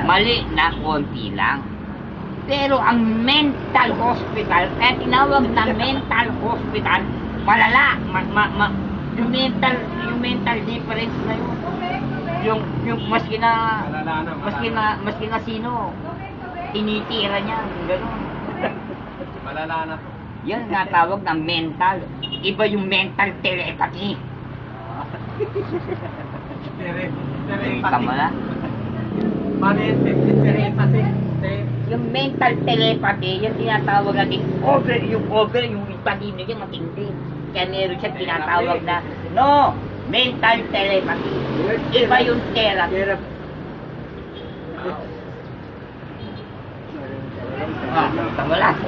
mali na konti lang. Pero ang mental hospital, kaya tinawag na mental hospital, malala. Yung mental difference na yun. Yung maski na sino, tinitira niya, gano'n. Malala na. Yan nga tawag na mental. Iba yung mental telepathy. Tama na? Paano yung telepathy? Yung mental telepathy, yung tinatawag natin yung ipalimig yung matindi. Kaya meron siya tinatawag na, no, mental telepathy. Iba yung therapy. Tama lang.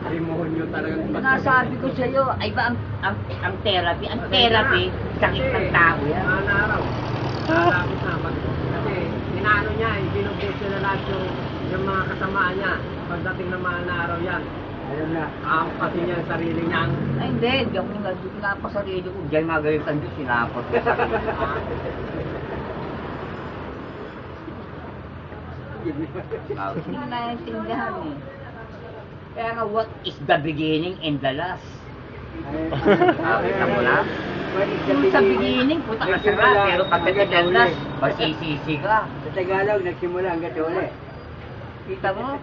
Demonyo talagang Nasabi ko sa iyo, ay ba ang therapy? Ang therapy, sakit ng tao yan. araw. Malapit na. Kasi inaano niya, binubos niya na lahat yung mga kasamaan niya. Pagdating ng mga araw yan. Ayun na. Kasi niya ang sarili niya. Ay hindi, diyan ko nga, pinapasarili ko. Diyan magalit ang Diyos, sinapot ko sa hindi ko naiintindihan eh. Kaya nga, what is the beginning and the last? Kita mo na? Yung sa beginning, puta ka sarap. Pero pagdating ng last, masisisi ka. Sa Tagalog, nagsimula hanggang uli. Kita mo?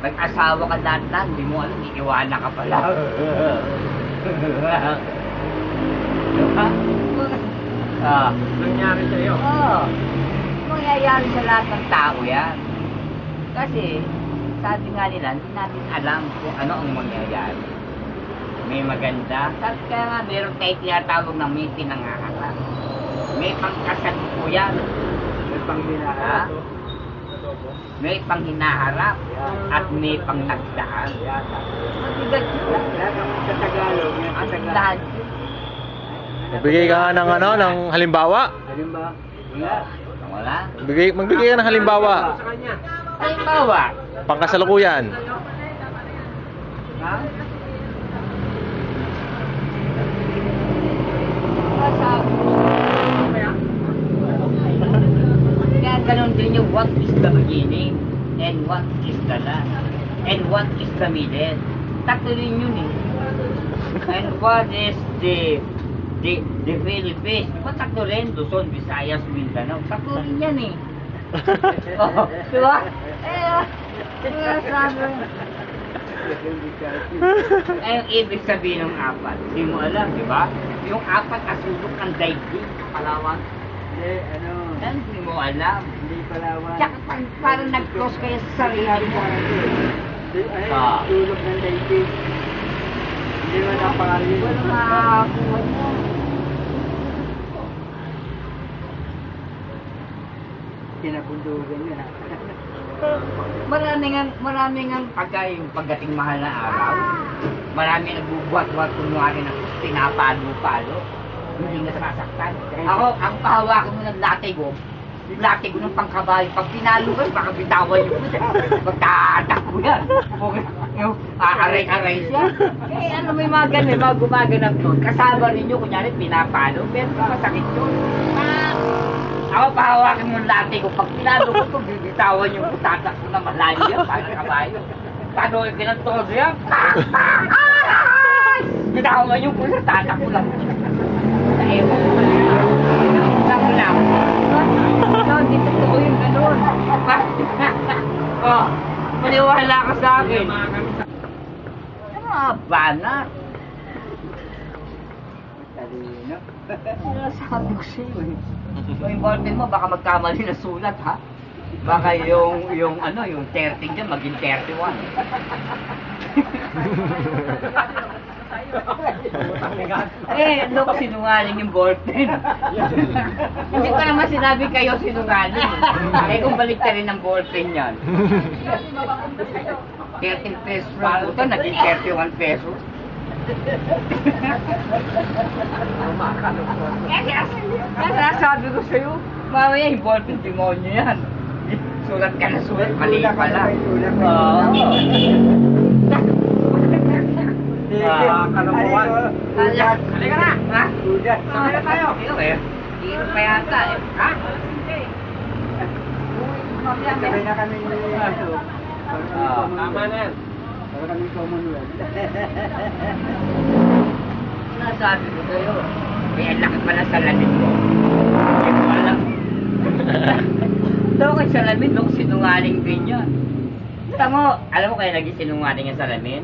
Mag-asawa ka lahat-lahat, hindi mo alam, iiwanan ka pala. Diba? Nangyari sa'yo. Oo. Mangyayari sa lahat ng tao yan. Kasi, sabi nga nila, hindi natin alam kung ano ang mangyayari. May maganda. Kaya nga, meron tayo tinatawag ng may pinangaharap. May pangkasalukuyan. May panghinaharap. May panghinaharap. At may pangnagdaan. Mabigat yun. Sa Tagalog, Ang lahat yun. Magbigay ka nga ng ng halimbawa. Halimbawa, Wala? Magbigay ka ng halimbawa. Sa kanya. Halimbawa, Pangkasalukuyan. ha? Kaya ganun din yung what is the beginning and what is the last and what is the middle. Tatlo rin yun eh. And what is the Philippines? Diba tatlo rin? Luzon, Visayas, Mindanao. Tatlo rin yan eh. Oh, diba? Sabi. Yung ibig sabihin ng apat, hindi mo alam, di ba? Yung apat asulok ng daigdig, Palawan. Hindi, Yan, hindi mo alam. hindi Palawan. Tsaka parang nag-cross kayo sa sarili mo. Tulog ng daigdig. Hindi mo napangalan. Wala makakuha mo. Kinapundugan yun ha. Maraming ang pagdating mahal na araw, maraming nagbubuhat-buhat kunwari ng pinapalo-palo, hindi nga sasaktan. Ako, ang pahawakan mo ng latigo, yung latigo ng pangkabayo, pag pinalo ka, baka bitawan yung puso. Magtatakbo yan. Yung aaray-aray siya. Eh, ano may mga ganun, mga gumaganap doon. Kasama ninyo, kunyari, pinapalo, pero masakit yun. Ako pahawakin mo ng latigo, pag pinalo ko ito, bibitawan yung putatak ko na malayo yan, parang kabayo. Paano yung pinantodo yan? Bitawan yung puso, tatak ko lang. Sa ewan ko lang lang. No, hindi totoo yung ganun. Oh, maniwala ka sa akin. Ano mga banat? Talino. Sabi ko sa'yo eh. Yung boyfriend mo, baka magkamali na sulat ha? Baka yung 30 dyan, maging 31. Eh, look, sinungaling yung boyfriend. Hindi ko naman sinabi kayo sinungaling. Eh, kung balik ka rin ng boyfriend yan. 13 pesos pa ito, naging 31 pesos. Kaya sabi ko sa'yo, mamaya yung boyfriend demonyo yan. Sulat ka na sulat, mali pala. Oo. Kalamuan. Halika na! Ha? Udat. Sakay na tayo. Ikaw eh. Hiro pa yata eh. Ha? Sabay na kami ni Aso. Tama na yan. Para kami Commonwealth. Nasabi ko sa'yo, eh, ang laki pala sa lamin mo. Hindi ko alam. Daw kay salamin, no, sinungaling din yan. Tamo, alam mo kaya naging sinungaling yung salamin?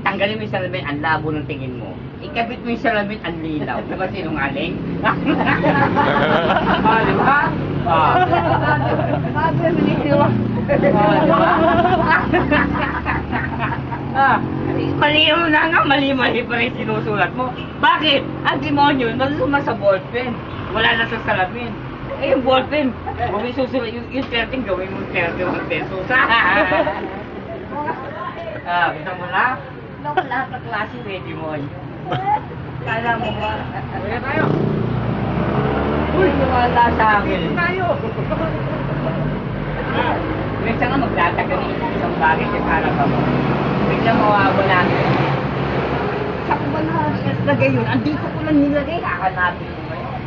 Tanggalin mo yung salamin, ang labo ng tingin mo. Ikabit mo yung salamin, ang linaw. Di ba sinungaling? Ah, di ba? Ah. Sabi mo dito. Ah, di ba? Ah, mali mo na nga, mali-mali pa rin sinusulat mo. Bakit? Ang demonyo, nasusuma sa ballpen. Wala na sa salamin. Eh, yung ballpen, kung may susulat, yung 13, gawin mo 31 pesos. Ah, kita mo na? Naku, lahat ng klase may demonyo. Kala mo ba? Kaya tayo. Uy, wala sa akin. Tayo. Minsan nga magtatagal ng isang bagay sa harap mo. Biglang mawawala na. Sa ko ba nilagay yun? Andito ko lang nilagay. Hahanapin mo ngayon.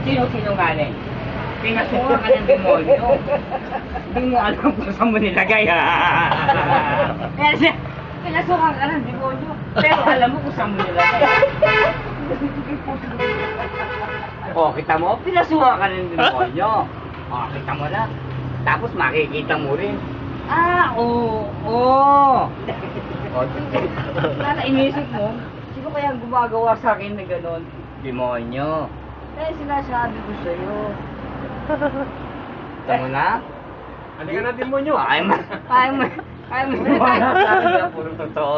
Sino sinungaling? Pinasuha ka ng demonyo. Hindi mo alam kung saan mo nilagay. Pinasuha ka ng demonyo. Pero alam mo kung saan mo nilagay. Oh, kita mo? Pinasuha ka ng demonyo. Oh, kita mo na. Tapos makikita mo rin. Ah, oo. Oo. Nasa inisip mo, sino kaya gumagawa sa akin na gano'n? Demonyo. Eh, sinasabi ko sa'yo. Tama na? Halika na demonyo. Kaya mo. Kaya mo. Puro totoo.